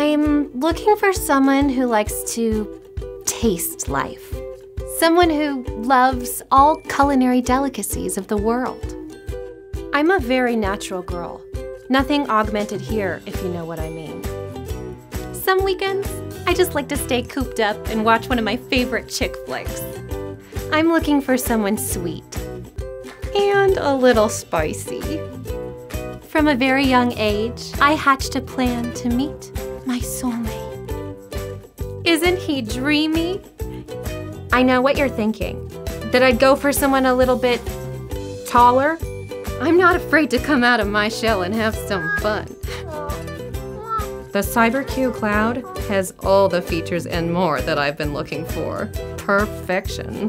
I'm looking for someone who likes to taste life. Someone who loves all culinary delicacies of the world. I'm a very natural girl. Nothing augmented here, if you know what I mean. Some weekends, I just like to stay cooped up and watch one of my favorite chick flicks. I'm looking for someone sweet and a little spicy. From a very young age, I hatched a plan to meet my soulmate. Isn't he dreamy? I know what you're thinking, that I'd go for someone a little bit taller. I'm not afraid to come out of my shell and have some fun. The CyberQ Cloud has all the features and more that I've been looking for. Perfection.